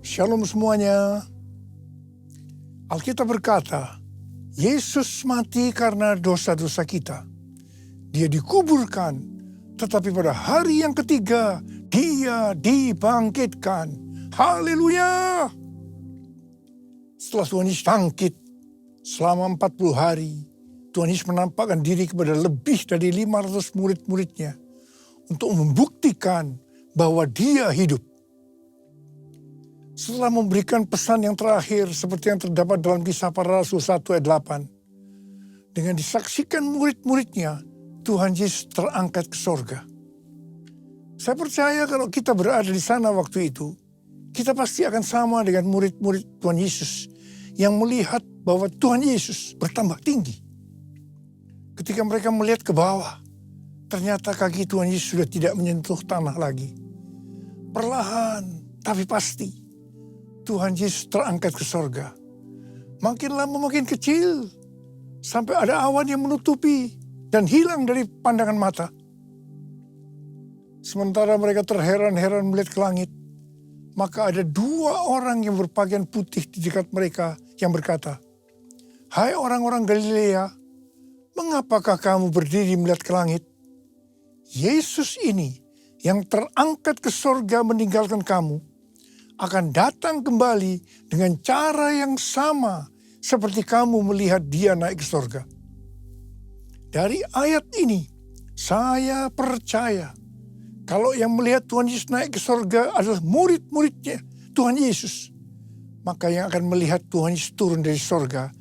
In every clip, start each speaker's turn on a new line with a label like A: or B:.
A: Shalom semuanya. Alkitab berkata, Yesus mati karena dosa-dosa kita. Dia dikuburkan, tetapi pada hari yang ketiga, dia dibangkitkan. Haleluya! Setelah Tuhan Yesus bangkit, selama 40 hari, Tuhan Yesus menampakkan diri kepada lebih dari 500 murid-muridnya untuk membuktikan bahwa dia hidup. Setelah memberikan pesan yang terakhir seperti yang terdapat dalam Kisah Para Rasul 1 ayat 8. Dengan disaksikan murid-muridnya, Tuhan Yesus terangkat ke sorga. Saya percaya kalau kita berada di sana waktu itu, kita pasti akan sama dengan murid-murid Tuhan Yesus yang melihat bahwa Tuhan Yesus bertambah tinggi. Ketika mereka melihat ke bawah, ternyata kaki Tuhan Yesus sudah tidak menyentuh tanah lagi. Perlahan tapi pasti, Tuhan Yesus terangkat ke sorga. Makin lama makin kecil, sampai ada awan yang menutupi dan hilang dari pandangan mata. Sementara mereka terheran-heran melihat ke langit, maka ada 2 orang yang berpakaian putih di dekat mereka yang berkata, "Hai orang-orang Galilea, mengapakah kamu berdiri melihat ke langit? Yesus ini yang terangkat ke sorga meninggalkan kamu, akan datang kembali dengan cara yang sama seperti kamu melihat dia naik ke sorga." Dari ayat ini, saya percaya kalau yang melihat Tuhan Yesus naik ke sorga adalah murid-muridnya Tuhan Yesus, maka yang akan melihat Tuhan Yesus turun dari sorga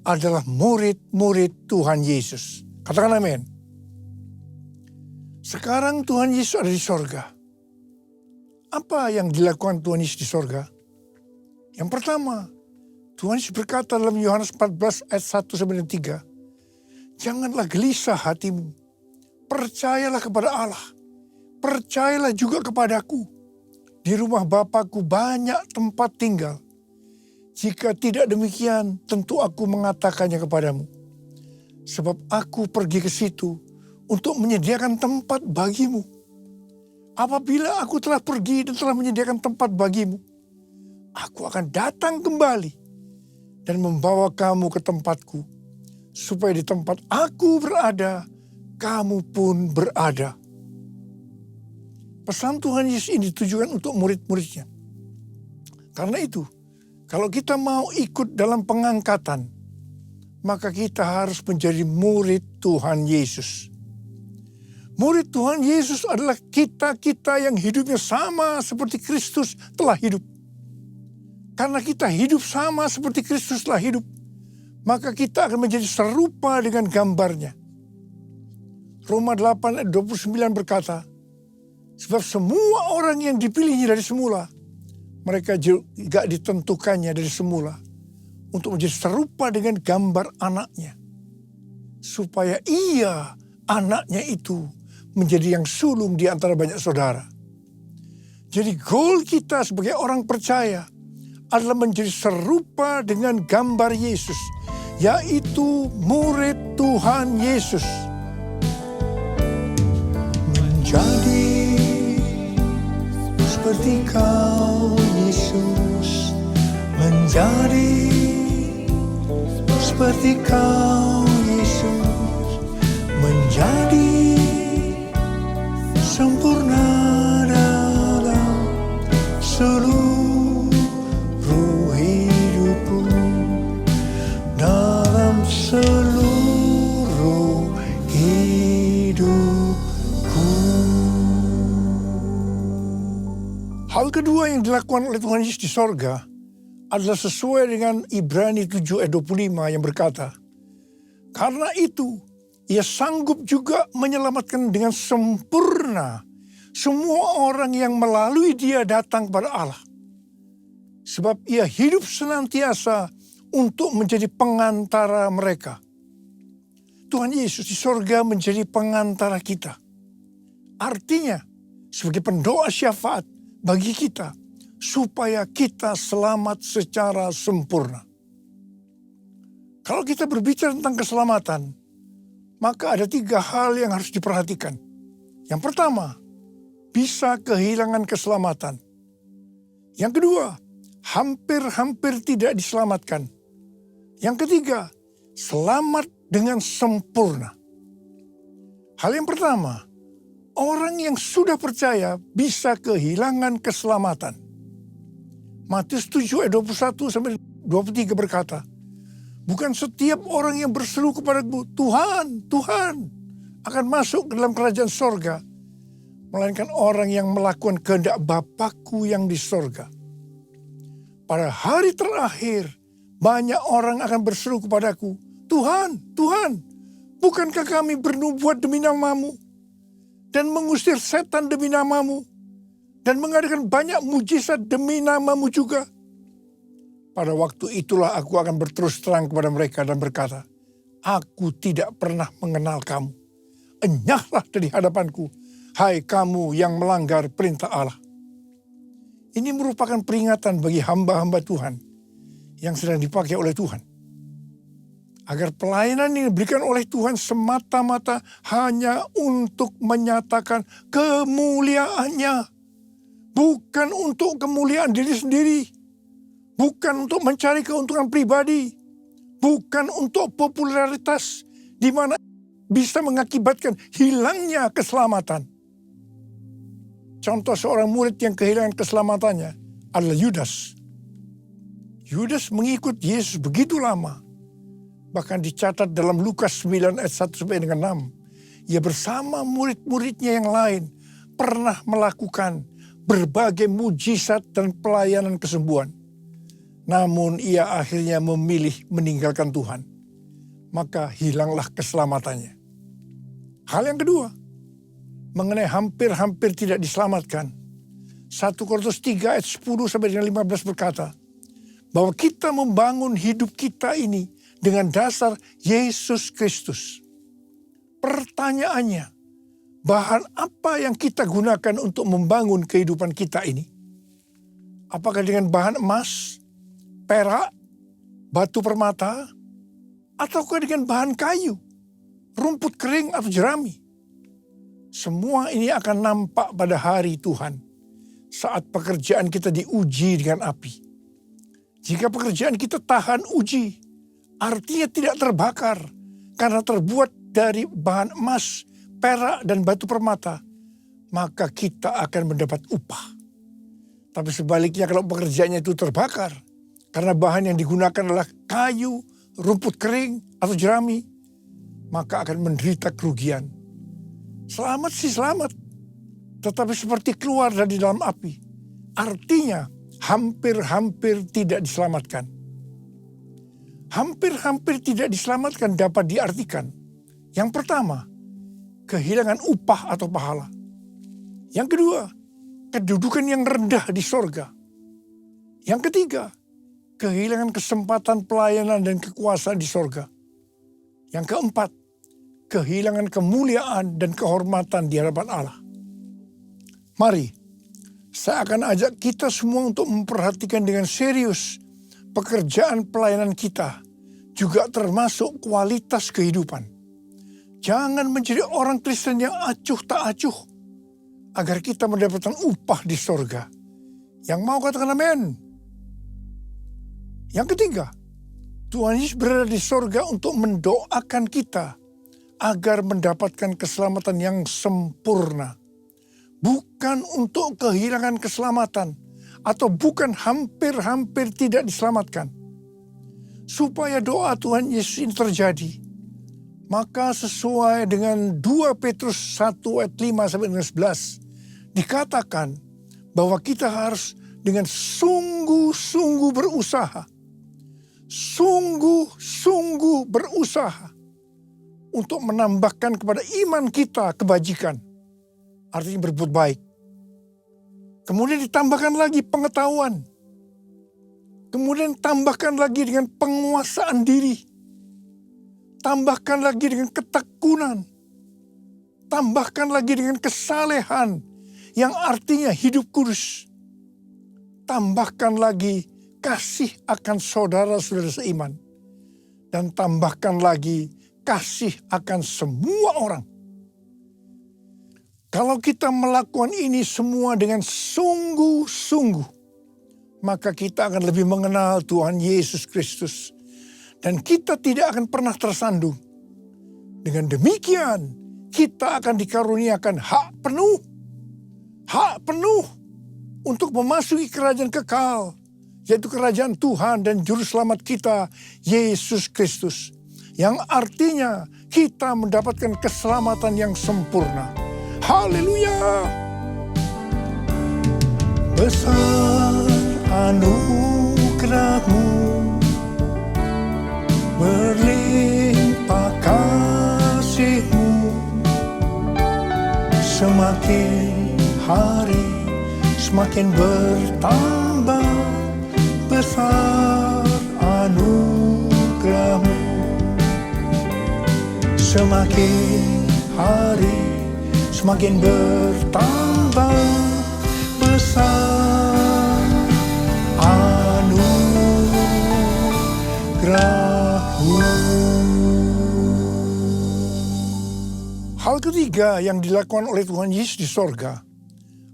A: adalah murid-murid Tuhan Yesus. Katakan amin. Sekarang Tuhan Yesus ada di sorga. Apa yang dilakukan Tuhan Yesus di sorga? Yang pertama, Tuhan Yesus berkata dalam Yohanes 14 ayat 1-3, "Janganlah gelisah hatimu, percayalah kepada Allah, percayalah juga kepadaku. Di rumah Bapa-Ku banyak tempat tinggal. Jika tidak demikian, tentu aku mengatakannya kepadamu. Sebab aku pergi ke situ untuk menyediakan tempat bagimu. Apabila aku telah pergi dan telah menyediakan tempat bagimu, aku akan datang kembali dan membawa kamu ke tempatku, supaya di tempat aku berada, kamu pun berada." Pesan Tuhan Yesus ini ditujukan untuk murid-muridnya. Karena itu, kalau kita mau ikut dalam pengangkatan, maka kita harus menjadi murid Tuhan Yesus. Murid Tuhan Yesus adalah kita-kita yang hidupnya sama seperti Kristus telah hidup. Karena kita hidup sama seperti Kristus telah hidup, maka kita akan menjadi serupa dengan gambarnya. Roma 8 ayat 29 berkata, "Sebab semua orang yang dipilihnya dari semula, mereka juga ditentukannya dari semula untuk menjadi serupa dengan gambar anaknya, supaya ia, anaknya itu, menjadi yang sulung di antara banyak saudara." Jadi goal kita sebagai orang percaya adalah menjadi serupa dengan gambar Yesus, yaitu murid Tuhan Yesus. Menjadi seperti Kau Yesus, menjadi seperti Kau Yesus, menjadi sempurna dalam seluruh hidupku, dalam seluruh hidupku. Hal kedua yang dilakukan oleh Tuhan Yesus di sorga adalah sesuai dengan Ibrani 7 ayat 25 yang berkata, "Karena itu, Ia sanggup juga menyelamatkan dengan sempurna semua orang yang melalui Dia datang kepada Allah. Sebab Ia hidup senantiasa untuk menjadi pengantara mereka." Tuhan Yesus di sorga menjadi pengantara kita. Artinya, sebagai pendoa syafaat bagi kita, supaya kita selamat secara sempurna. Kalau kita berbicara tentang keselamatan, maka ada 3 hal yang harus diperhatikan. Yang pertama, bisa kehilangan keselamatan. Yang kedua, hampir-hampir tidak diselamatkan. Yang ketiga, selamat dengan sempurna. Hal yang pertama, orang yang sudah percaya bisa kehilangan keselamatan. Matius 7 ayat 21 sampai 23 berkata, bukan setiap orang yang berseru kepadaku, Tuhan, Tuhan, akan masuk ke dalam kerajaan sorga, melainkan orang yang melakukan kehendak Bapakku yang di sorga. Pada hari terakhir, banyak orang akan berseru kepadaku, Tuhan, Tuhan, bukankah kami bernubuat demi namamu, dan mengusir setan demi namamu, dan mengadakan banyak mujizat demi namamu juga? Pada waktu itulah aku akan berterus terang kepada mereka dan berkata, aku tidak pernah mengenal kamu. Enyahlah dari hadapanku, hai kamu yang melanggar perintah Allah. Ini merupakan peringatan bagi hamba-hamba Tuhan yang sedang dipakai oleh Tuhan. Agar pelayanan yang diberikan oleh Tuhan semata-mata hanya untuk menyatakan kemuliaannya. Bukan untuk kemuliaan diri sendiri. Bukan untuk mencari keuntungan pribadi. Bukan untuk popularitas di mana bisa mengakibatkan hilangnya keselamatan. Contoh seorang murid yang kehilangan keselamatannya adalah Yudas. Yudas mengikut Yesus begitu lama. Bahkan dicatat dalam Lukas 9 ayat 1 sampai dengan 6. Ia bersama murid-muridnya yang lain pernah melakukan berbagai mujizat dan pelayanan kesembuhan. Namun ia akhirnya memilih meninggalkan Tuhan. Maka hilanglah keselamatannya. Hal yang kedua, mengenai hampir-hampir tidak diselamatkan. 1 Korintus 3 ayat 10 sampai dengan 15 berkata, bahwa kita membangun hidup kita ini dengan dasar Yesus Kristus. Pertanyaannya, bahan apa yang kita gunakan untuk membangun kehidupan kita ini? Apakah dengan bahan emas, perak, batu permata, ataukah dengan bahan kayu, rumput kering atau jerami? Semua ini akan nampak pada hari Tuhan saat pekerjaan kita diuji dengan api. Jika pekerjaan kita tahan uji, artinya tidak terbakar karena terbuat dari bahan emas, perak, dan batu permata, maka kita akan mendapat upah. Tapi sebaliknya kalau pekerjaannya itu terbakar karena bahan yang digunakan adalah kayu, rumput kering, atau jerami, maka akan menderita kerugian. Selamat sih selamat, tetapi seperti keluar dari dalam api. Artinya hampir-hampir tidak diselamatkan. Hampir-hampir tidak diselamatkan dapat diartikan. Yang pertama, kehilangan upah atau pahala. Yang kedua, kedudukan yang rendah di sorga. Yang ketiga, kehilangan kesempatan pelayanan dan kekuasaan di sorga. Yang keempat, kehilangan kemuliaan dan kehormatan di hadapan Allah. Mari, saya akan ajak kita semua untuk memperhatikan dengan serius pekerjaan pelayanan kita, juga termasuk kualitas kehidupan. Jangan menjadi orang Kristen yang acuh tak acuh, agar kita mendapatkan upah di sorga. Yang mau katakan amin. Yang ketiga, Tuhan Yesus berada di sorga untuk mendoakan kita agar mendapatkan keselamatan yang sempurna. Bukan untuk kehilangan keselamatan, atau bukan hampir-hampir tidak diselamatkan. Supaya doa Tuhan Yesus ini terjadi, maka sesuai dengan 2 Petrus 1 ayat 5 sampai 11, dikatakan bahwa kita harus dengan sungguh-sungguh berusaha. Sungguh-sungguh berusaha untuk menambahkan kepada iman kita kebajikan. Artinya berbuat baik. Kemudian ditambahkan lagi pengetahuan. Kemudian tambahkan lagi dengan penguasaan diri. Tambahkan lagi dengan ketekunan. Tambahkan lagi dengan kesalehan yang artinya hidup kudus. Tambahkan lagi kasih akan saudara-saudara seiman. Dan tambahkan lagi kasih akan semua orang. Kalau kita melakukan ini semua dengan sungguh-sungguh, maka kita akan lebih mengenal Tuhan Yesus Kristus. Dan kita tidak akan pernah tersandung. Dengan demikian, kita akan dikaruniakan hak penuh untuk memasuki kerajaan kekal, yaitu kerajaan Tuhan dan Juru Selamat kita, Yesus Kristus. Yang artinya kita mendapatkan keselamatan yang sempurna. Haleluya! Besar anugerah-Mu, berlimpah kasih-Mu, semakin hari semakin bertambah. Besar anugerah-Mu, semakin hari semakin bertambah. Besar anugerah-Mu. Hal ketiga yang dilakukan oleh Tuhan Yesus di sorga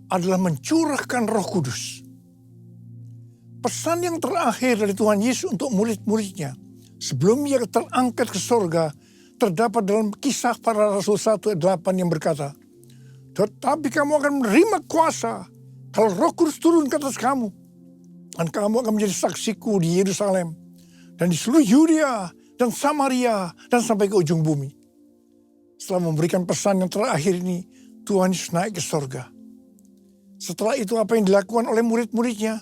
A: adalah mencurahkan Roh Kudus. Pesan yang terakhir dari Tuhan Yesus untuk murid-muridnya sebelum ia terangkat ke sorga terdapat dalam Kisah Para Rasul 1 ayat 8 yang berkata, "Tetapi kamu akan menerima kuasa kalau Roh Kudus turun ke atas kamu, dan kamu akan menjadi saksiku di Yerusalem dan di seluruh Yudea dan Samaria dan sampai ke ujung bumi." Setelah memberikan pesan yang terakhir ini, Tuhan Yesus naik ke sorga. Setelah itu apa yang dilakukan oleh murid-muridnya?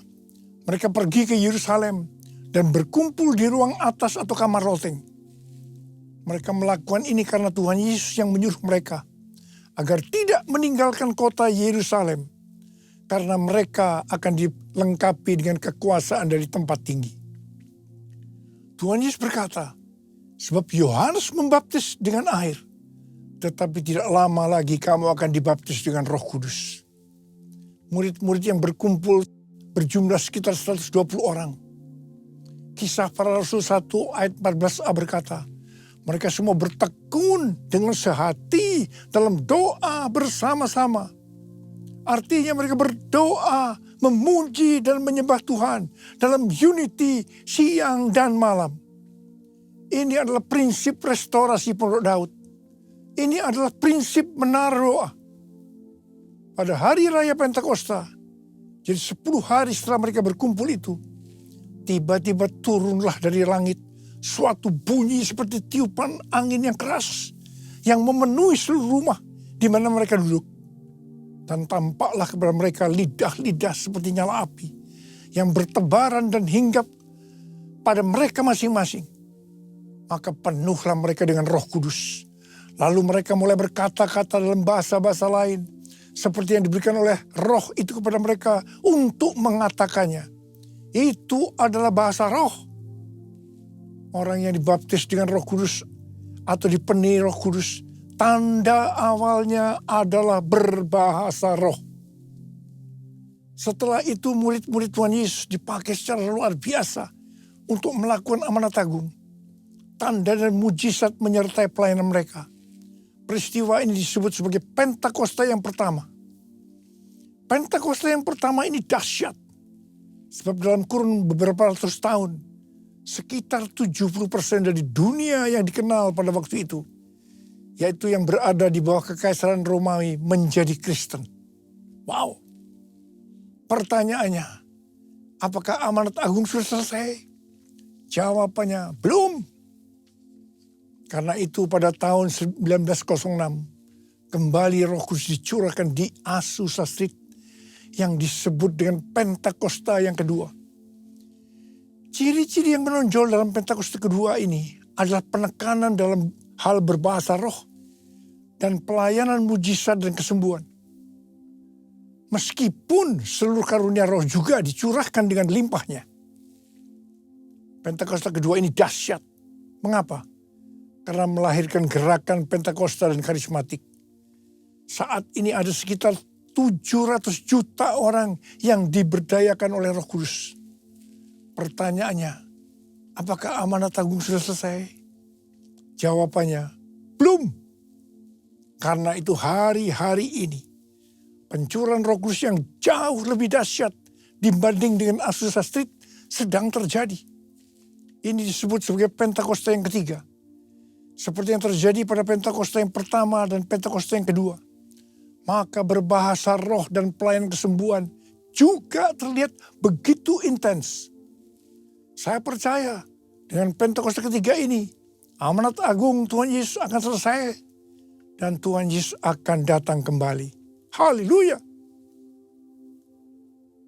A: Mereka pergi ke Yerusalem dan berkumpul di ruang atas atau kamar loteng. Mereka melakukan ini karena Tuhan Yesus yang menyuruh mereka agar tidak meninggalkan kota Yerusalem, karena mereka akan dilengkapi dengan kekuasaan dari tempat tinggi. Tuhan Yesus berkata, "Sebab Yohanes membaptis dengan air, tetapi tidak lama lagi kamu akan dibaptis dengan Roh Kudus." Murid-murid yang berkumpul berjumlah sekitar 120 orang. Kisah Para Rasul 1 ayat 14a berkata, mereka semua bertekun dengan sehati dalam doa bersama-sama. Artinya mereka berdoa, memuji dan menyembah Tuhan dalam unity siang dan malam. Ini adalah prinsip restorasi Pondok Daud. Ini adalah prinsip menara doa. Pada hari raya Pentakosta, jadi 10 hari setelah mereka berkumpul itu, tiba-tiba turunlah dari langit suatu bunyi seperti tiupan angin yang keras yang memenuhi seluruh rumah di mana mereka duduk. Dan tampaklah kepada mereka lidah-lidah seperti nyala api yang bertebaran dan hinggap pada mereka masing-masing. Maka penuhlah mereka dengan Roh Kudus. Lalu mereka mulai berkata-kata dalam bahasa-bahasa lain seperti yang diberikan oleh Roh itu kepada mereka untuk mengatakannya. Itu adalah bahasa roh. Orang yang dibaptis dengan Roh Kudus atau dipenuhi Roh Kudus, tanda awalnya adalah berbahasa roh. Setelah itu murid-murid Tuhan Yesus dipakai secara luar biasa untuk melakukan amanat agung. Tanda dan mujizat menyertai pelayanan mereka. Peristiwa ini disebut sebagai Pentakosta yang pertama. Pentakosta yang pertama ini dahsyat. Sebab dalam kurun beberapa ratus tahun, sekitar 70% dari dunia yang dikenal pada waktu itu, yaitu yang berada di bawah kekaisaran Romawi, menjadi Kristen. Wow. Pertanyaannya, apakah amanat agung sudah selesai? Jawabannya, belum. Karena itu pada tahun 1906, kembali Roh Kudus dicurahkan di Azusa Street yang disebut dengan Pentakosta yang kedua. Ciri-ciri yang menonjol dalam Pentakosta kedua ini adalah penekanan dalam hal berbahasa roh dan pelayanan mujizat dan kesembuhan. Meskipun seluruh karunia roh juga dicurahkan dengan limpahnya. Pentakosta kedua ini dahsyat. Mengapa? Karena melahirkan gerakan Pentakosta dan karismatik. Saat ini ada sekitar 700 juta orang yang diberdayakan oleh Roh Kudus. Pertanyaannya, apakah amanat agung sudah selesai? Jawabannya, belum. Karena itu hari-hari ini, pencurahan Roh Kudus yang jauh lebih dahsyat dibanding dengan Azusa Street sedang terjadi. Ini disebut sebagai Pentakosta yang ketiga. Seperti yang terjadi pada Pentakosta yang pertama dan Pentakosta yang kedua. Maka berbahasa roh dan pelayanan kesembuhan juga terlihat begitu intens. Saya percaya dengan Pentakosta ketiga ini, amanat agung Tuhan Yesus akan selesai. Dan Tuhan Yesus akan datang kembali. Haleluya.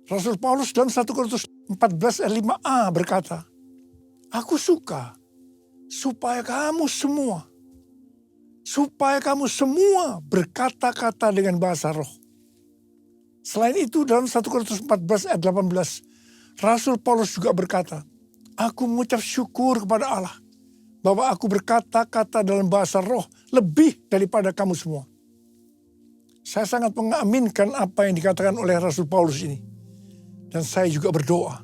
A: Rasul Paulus dalam 1 Korintus 14 ayat 5a berkata, aku suka supaya kamu semua berkata-kata dengan bahasa roh. Selain itu dalam 1 Korintus 14 ayat 18, Rasul Paulus juga berkata, aku mengucap syukur kepada Allah bahwa aku berkata-kata dalam bahasa roh lebih daripada kamu semua. Saya sangat mengaminkan apa yang dikatakan oleh Rasul Paulus ini. Dan saya juga berdoa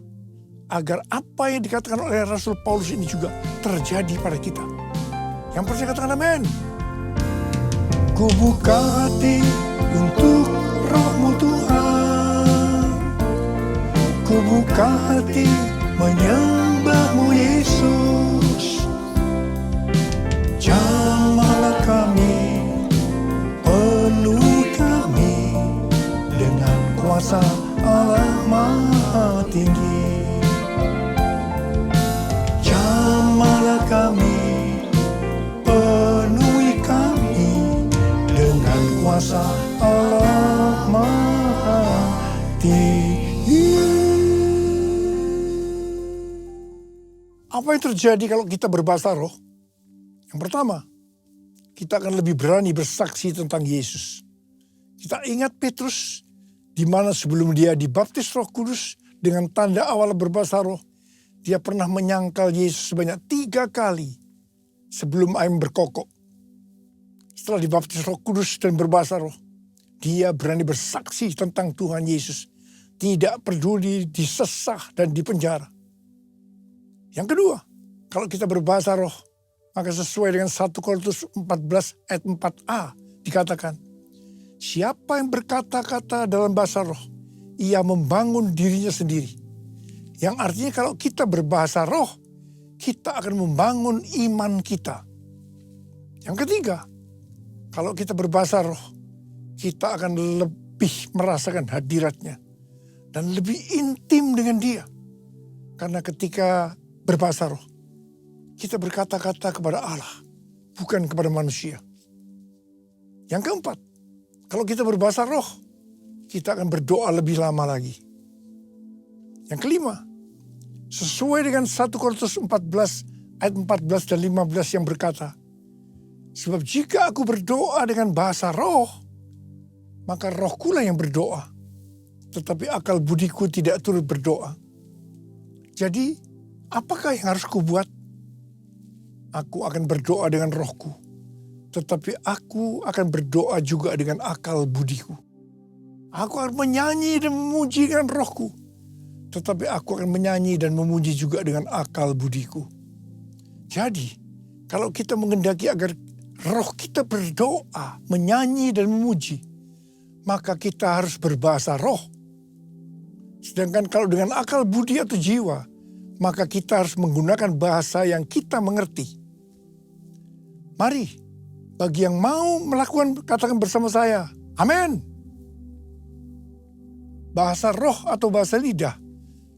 A: agar apa yang dikatakan oleh Rasul Paulus ini juga terjadi pada kita. Yang percaya katakan amin. Ku buka hati untuk roh-Mu Tuhan. Ku buka hati menyembah-Mu Yesus. Jamahlah kami, penuhi kami dengan kuasa Allah Maha Tinggi. Jamahlah kami, penuhi kami dengan kuasa Allah Maha Tinggi. Apa yang terjadi kalau kita berbahasa roh? Yang pertama, kita akan lebih berani bersaksi tentang Yesus. Kita ingat Petrus, di mana sebelum dia dibaptis Roh Kudus dengan tanda awal berbahasa roh, dia pernah menyangkal Yesus sebanyak 3 kali sebelum ayam berkokok. Setelah dibaptis Roh Kudus dan berbahasa roh, dia berani bersaksi tentang Tuhan Yesus, tidak peduli disesah dan dipenjara. Yang kedua, kalau kita berbahasa roh, maka sesuai dengan 1 Korintus 14 ayat 4a dikatakan, siapa yang berkata-kata dalam bahasa roh, ia membangun dirinya sendiri. Yang artinya kalau kita berbahasa roh, kita akan membangun iman kita. Yang ketiga, kalau kita berbahasa roh, kita akan lebih merasakan hadiratnya. Dan lebih intim dengan dia. Karena ketika berbahasa roh, kita berkata-kata kepada Allah, bukan kepada manusia. Yang keempat, kalau kita berbahasa roh, kita akan berdoa lebih lama lagi. Yang kelima, sesuai dengan 1 Korintus 14 ayat 14 dan 15 yang berkata, sebab jika aku berdoa dengan bahasa roh, maka rohkulah yang berdoa, tetapi akal budiku tidak turut berdoa. Jadi, apakah yang harus kubuat? Aku akan berdoa dengan rohku, tetapi aku akan berdoa juga dengan akal budiku. Aku akan menyanyi dan memuji dengan rohku, tetapi aku akan menyanyi dan memuji juga dengan akal budiku. Jadi, kalau kita mengendaki agar roh kita berdoa, menyanyi dan memuji, maka kita harus berbahasa roh. Sedangkan kalau dengan akal budi atau jiwa, maka kita harus menggunakan bahasa yang kita mengerti. Mari, bagi yang mau melakukan, katakan bersama saya, amin. Bahasa roh atau bahasa lidah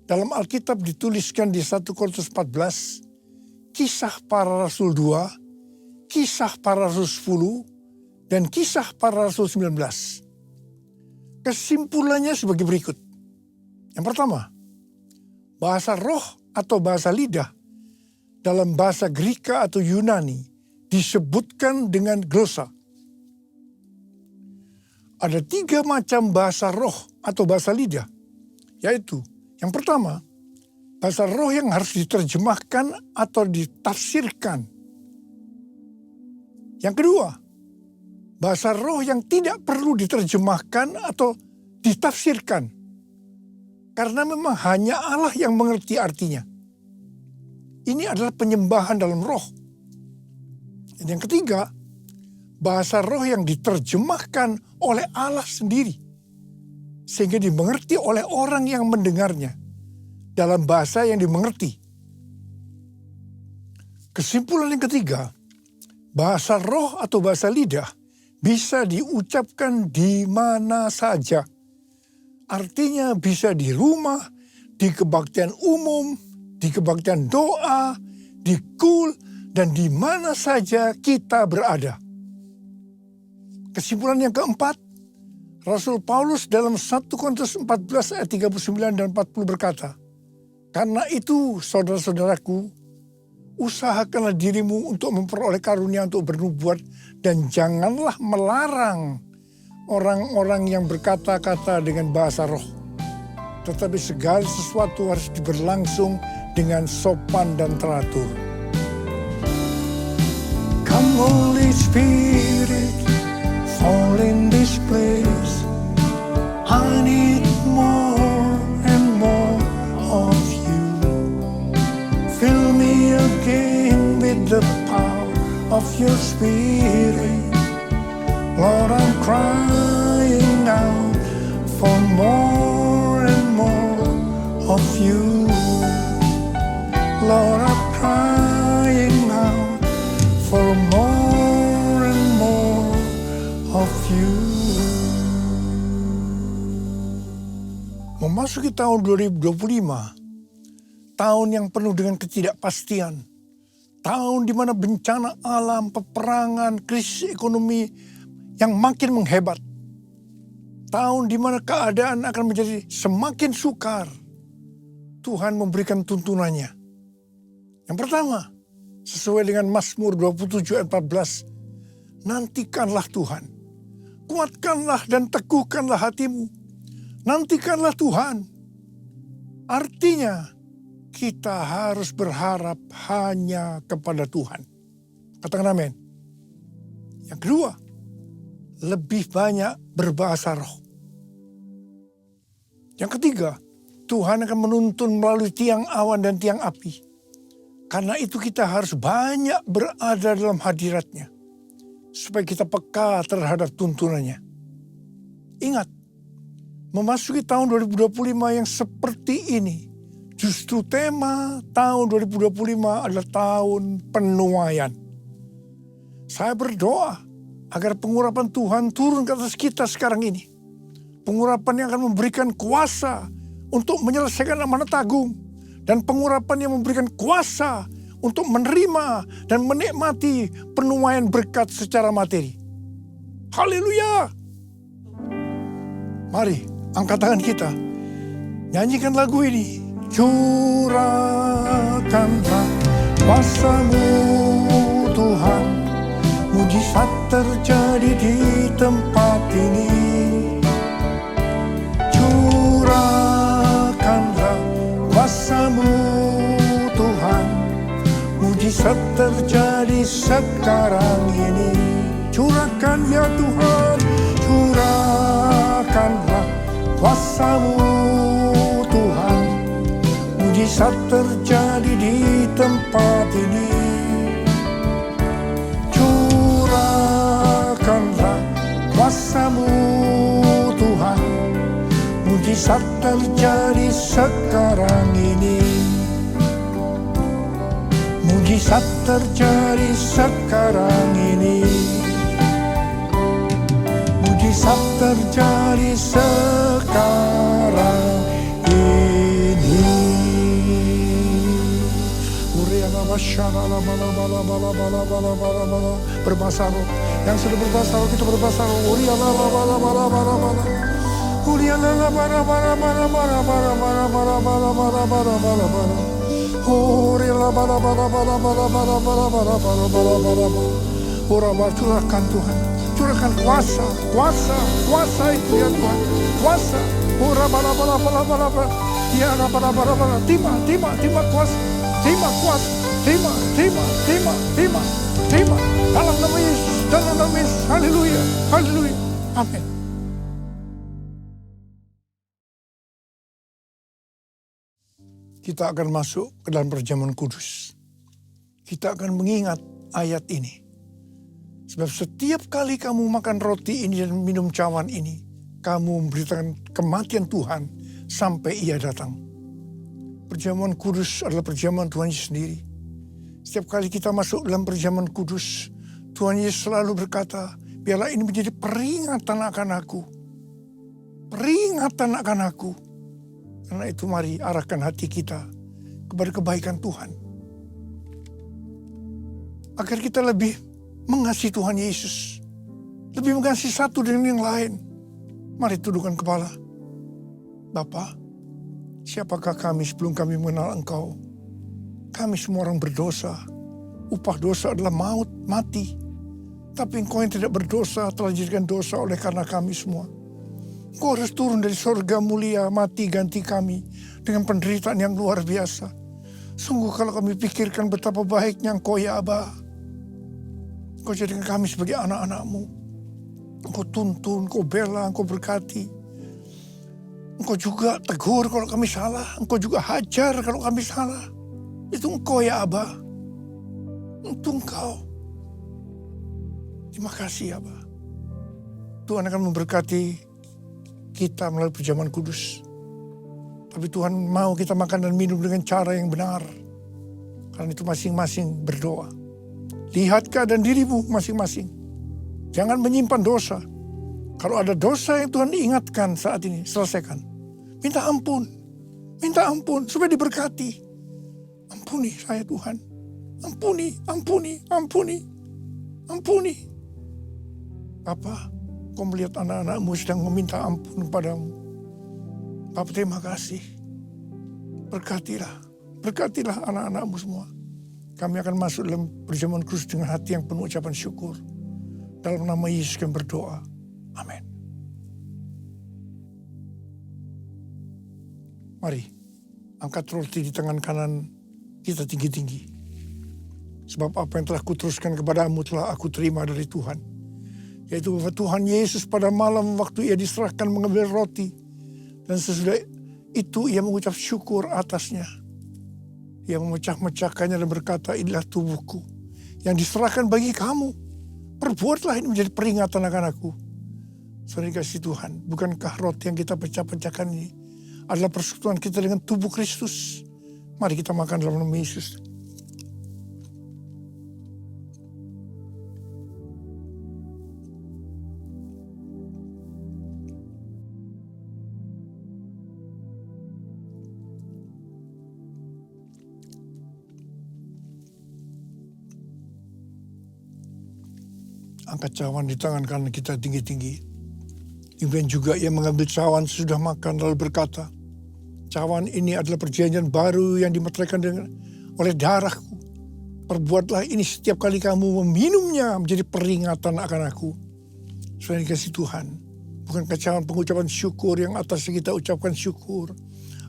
A: dalam Alkitab dituliskan di 1 Korintus 14, Kisah Para Rasul 2, Kisah Para Rasul 10, dan Kisah Para Rasul 19. Kesimpulannya sebagai berikut. Yang pertama, bahasa roh atau bahasa lidah dalam bahasa Greka atau Yunani disebutkan dengan glosa. Ada 3 macam bahasa roh atau bahasa lidah, yaitu yang pertama, bahasa roh yang harus diterjemahkan atau ditafsirkan. Yang kedua, bahasa roh yang tidak perlu diterjemahkan atau ditafsirkan, karena memang hanya Allah yang mengerti artinya. Ini adalah penyembahan dalam roh. Dan yang ketiga, bahasa roh yang diterjemahkan oleh Allah sendiri. sehingga dimengerti oleh orang yang mendengarnya dalam bahasa yang dimengerti. Kesimpulan yang ketiga, bahasa roh atau bahasa lidah bisa diucapkan di mana saja. Artinya bisa di rumah, di kebaktian umum, di kebaktian doa, di kul, dan di mana saja kita berada. Kesimpulan yang keempat, Rasul Paulus dalam 1 Korintus 14 ayat 39 dan 40 berkata, "Karena itu saudara-saudaraku, usahakanlah dirimu untuk memperoleh karunia untuk bernubuat dan janganlah melarang orang-orang yang berkata-kata dengan bahasa roh. Tetapi segala sesuatu harus berlangsung dengan sopan dan teratur." Come Holy Spirit, fall in this place. I need more and more of you. Fill me again with the power of your Spirit. Lord, I'm crying out for more and more of you. Lord, I'm crying out for more and more of you. Memasuki tahun 2025, tahun yang penuh dengan ketidakpastian, tahun di mana bencana alam, peperangan, krisis ekonomi yang makin menghebat, tahun di mana keadaan akan menjadi semakin sukar. Tuhan memberikan tuntunannya. Yang pertama, sesuai dengan Mazmur 27 ayat 14, nantikanlah Tuhan, kuatkanlah dan teguhkanlah hatimu. Nantikanlah Tuhan. Artinya, kita harus berharap hanya kepada Tuhan. Katakan amin. Yang kedua, lebih banyak berbahasa roh. Yang ketiga, Tuhan akan menuntun melalui tiang awan dan tiang api. Karena itu kita harus banyak berada dalam hadiratnya, supaya kita peka terhadap tuntunannya. Ingat, memasuki tahun 2025 yang seperti ini, justru tema tahun 2025 adalah tahun penuaian. Saya berdoa agar pengurapan Tuhan turun ke atas kita sekarang ini. Pengurapan yang akan memberikan kuasa untuk menyelesaikan amanat agung. Dan pengurapan yang memberikan kuasa untuk menerima dan menikmati penuaian berkat secara materi. Haleluya! Mari, angkat tangan kita. Nyanyikan lagu ini. Curahkanlah kuasa-Mu Tuhan, mujizat terjadi di tempat ini. Curahkanlah kuasa-Mu Tuhan, mujizat terjadi sekarang ini. Curahkan ya Tuhan, curahkanlah kuasa-Mu Tuhan, mujizat terjadi di tempat ini. Curahkanlah kuasa-Mu Tuhan, mujizat terjadi sekarang ini. Mujizat terjadi sekarang ini. Mujizat terjadi sekarang ini. Berbahasa roh. Yang sudah berbahasa roh, kita berbahasa roh. Curahkan Tuhan, curahkan kuasa, kuasa, kuasa itu ya Tuhan, kuasa. Terima kuasa, terima kuasa, terima. Dalam nama Yesus, dalam nama Yesus, haleluya, haleluya, amin. Kita akan masuk ke dalam perjamuan kudus. Kita akan mengingat ayat ini. Sebab setiap kali kamu makan roti ini dan minum cawan ini, kamu memberitakan kematian Tuhan sampai ia datang. Perjamuan kudus adalah perjamuan Tuhan Yesus sendiri. Setiap kali kita masuk dalam perjamuan kudus, Tuhan Yesus selalu berkata, biarlah ini menjadi peringatan akan aku. Peringatan akan aku. Karena itu mari arahkan hati kita kepada kebaikan Tuhan. Agar kita lebih mengasihi Tuhan Yesus. Lebih mengasihi satu dengan yang lain. Mari tundukkan kepala. Bapa, siapakah kami sebelum kami mengenal Engkau? Kami semua orang berdosa. Upah dosa adalah maut, mati. Tapi Engkau yang tidak berdosa telah dijadikan dosa oleh karena kami semua. Engkau harus turun dari sorga mulia, mati ganti kami dengan penderitaan yang luar biasa. Sungguh kalau kami pikirkan betapa baiknya Engkau ya Aba. Engkau jadikan kami sebagai anak-anak-Mu. Engkau tuntun, Engkau bela, Engkau berkati. Engkau juga tegur kalau kami salah. Engkau juga hajar kalau kami salah. Itu Engkau ya Aba. Itu Engkau. Terima kasih Aba. Tuhan akan memberkati kita melalui perjamuan kudus. Tapi Tuhan mau kita makan dan minum dengan cara yang benar. Karena itu masing-masing berdoa. Lihat keadaan dirimu masing-masing. Jangan menyimpan dosa. Kalau ada dosa yang Tuhan ingatkan saat ini, selesaikan. Minta ampun. Minta ampun supaya diberkati. Ampuni saya Tuhan. Ampuni, ampuni, ampuni. Ampuni. Bapa, Kau melihat anak-anak-Mu sedang meminta ampun kepadamu. Bapa, terima kasih. Berkatilah. Berkatilah anak-anak-Mu semua. Kami akan masuk dalam perjamuan kudus dengan hati yang penuh ucapan syukur. Dalam nama Yesus kami berdoa. Amin. Mari, angkat roti di tangan kanan kita tinggi-tinggi. Sebab apa yang telah kuteruskan kepadamu telah aku terima dari Tuhan. Yaitu bahwa Tuhan Yesus pada malam waktu ia diserahkan mengambil roti. Dan sesudah itu ia mengucap syukur atasnya. Ia memecah-mecahkannya dan berkata, inilah tubuhku yang diserahkan bagi kamu. Perbuatlah ini menjadi peringatan akan aku. Saudara kasih Tuhan, bukankah roti yang kita pecah-pecahkan ini adalah persekutuan kita dengan tubuh Kristus? Mari kita makan dalam nama Yesus. Angkat cawan di tangan kanan kita tinggi-tinggi. Kemudian juga ia mengambil cawan sesudah makan lalu berkata, cawan ini adalah perjanjian baru yang dimeteraikan oleh darahku. Perbuatlah ini setiap kali kamu meminumnya menjadi peringatan akan aku. Saudara dikasih Tuhan, bukan cawan pengucapan syukur yang atasnya kita ucapkan syukur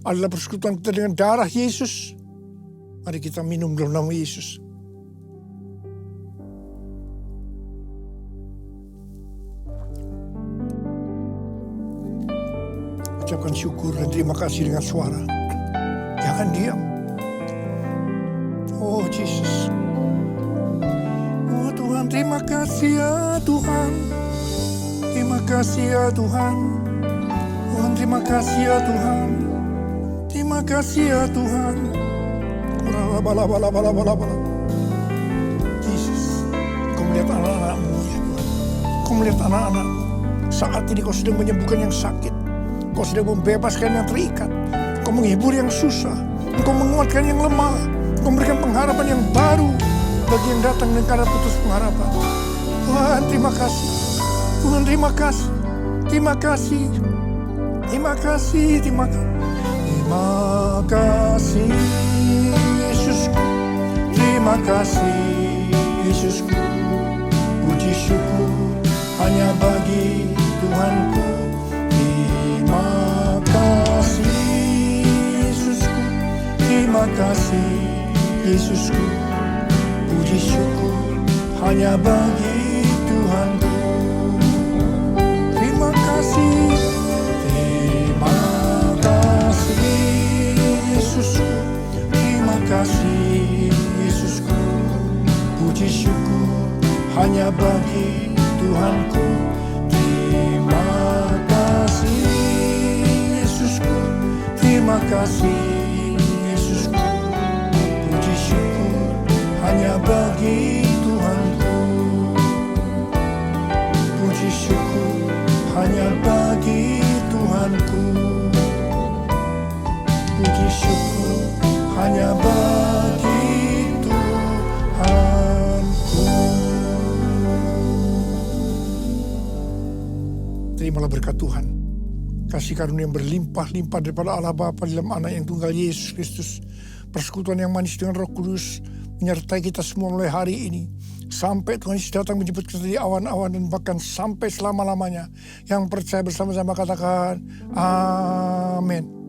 A: adalah persekutuan kita dengan darah Yesus. Mari kita minum dalam nama Yesus. Ucapkan syukur dan terima kasih dengan suara. Jangan diam. Oh Yesus. Oh Tuhan, terima kasih ya Tuhan. Terima kasih ya Tuhan. Tuhan, terima kasih ya Tuhan. Terima kasih ya Tuhan. Yesus, Kau melihat anak-anak-Mu ya Tuhan. Kau melihat anak-anak-Mu. Saat ini Kau sedang menyembuhkan yang sakit. Kau sedang membebaskan yang terikat. Kau menghibur yang susah. Kau menguatkan yang lemah. Kau memberikan pengharapan yang baru bagi yang datang dengan karena putus pengharapan. Tuhan, terima kasih. Tuhan, terima kasih. Terima kasih. Terima kasih. Terima kasih. Terima kasih Yesusku. Terima kasih Yesusku. Puji syukur hanya bagi Tuhanku. Terima kasih Yesusku. Terima kasih Yesusku. Puji syukur hanya bagi Tuhanku. Terima kasih. Terima kasih Yesusku. Terima kasih Yesusku. Puji syukur hanya bagi Tuhanku. Terima kasih kasih Yesusku, puji syukur hanya bagi Tuhanku. Puji syukur hanya bagi Tuhanku. Puji syukur hanya bagi Tuhanku. Terimalah berkat Tuhan. Kasih karunia yang berlimpah-limpah daripada Allah Bapa dalam Anak yang tunggal Yesus Kristus. Persekutuan yang manis dengan Roh Kudus menyertai kita semua mulai hari ini. Sampai Tuhan Yesus datang menjemput kita di awan-awan dan bahkan sampai selama-lamanya. Yang percaya bersama-sama katakan amin.